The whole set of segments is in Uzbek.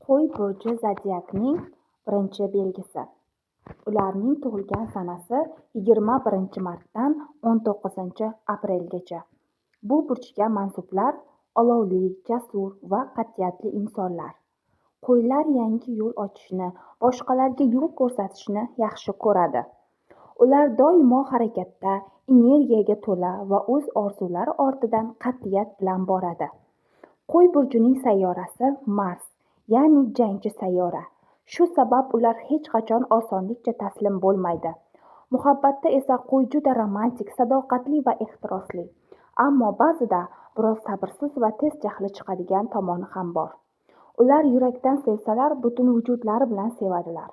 Qo'y burji zodiakning birinchi belgisi. Ularning tug'ilgan sanasi 21-martdan 19-aprelgacha. Bu burchga mansublar olovli, jasur va qat'iyatli insonlar. Qo'ylar yangi yo'l ochishni, boshqalarga yo'l ko'rsatishni yaxshi ko'radi. Ular doimo harakatda, energiyaga to'la va o'z orzulari ortidan qat'iyat bilan boradi. Qo'y burjining sayyorasi Mars, ya'ni jangchi sayyora. Shu sabab ular hech qachon osonlikcha taslim bo'lmaydi. Muhabbatda esa qo'y juda romantik, sadoqatli va ehtirosli. Ammo ba'zida biroz sabrsiz va tez jahli chiqadigan tomoni ham bor. Ular yurakdan sevsalar, butun vujudlari bilan sevadilar.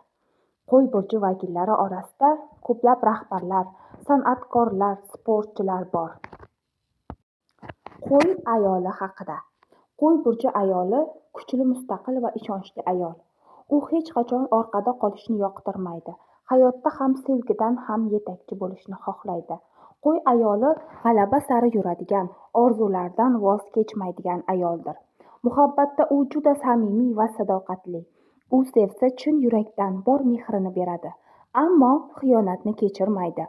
Qo'y burji vakillari orasida ko'plab rahbarlar, san'atkorlar, sportchilar bor. Qo'y ayoli haqida. Qo'y burji ayoli kuchli, mustaqil va ishonchli ayol. U hech qachon orqada qolishni yoqtirmaydi. Hayotda ham sevgidan ham yetakchi bo'lishni xohlaydi. Qo'y ayoli g'alaba sari yuradigan, orzularidan voz kechmaydigan ayoldir. Muhabbatda u juda samimiy va sadoqatli. U sevsa chin yurakdan bor mehrini beradi, ammo xiyonatni kechirmaydi.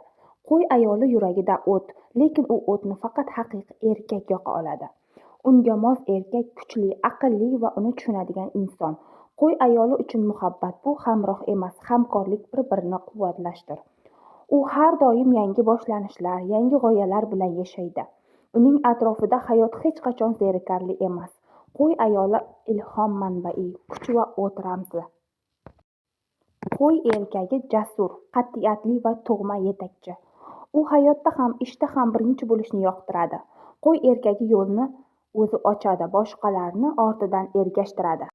Qo'y ayoli yuragida o't, lekin u o'tni faqat haqiqiy erkak yoqa oladi. Unga mos erkak kuchli, aqlli va uni tushunadigan inson. Qo'y ayoli uchun muhabbat bu hamroh emas, hamkorlik, bir-birini quvvatlashdir. U har doim yangi boshlanishlar, yangi g'oyalar bilan yashaydi. Uning atrofida hayot hech qachon zerikarli emas. Qo'y ayoli ilhom manbai, kuch va o't ramzi. Qo'y erkagi jasur, qat'iyatli va tug'ma yetakchi. U hayotda ham, ishda ham birinchi bo'lishni yoqtiradi. Qo'y erkagi yo'lni o'zi ochadi, boshqalarni ortidan ergashtiradi.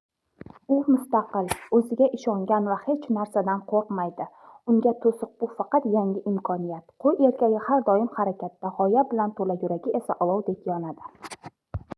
U mustaqil, o'ziga ishongan va hech narsadan qo'rqmaydi. Unga to'siq bu faqat yangi imkoniyat. Qo'y erkagi har doim harakatda, g'oya bilan to'la, yuragi esa olovdek yonadi.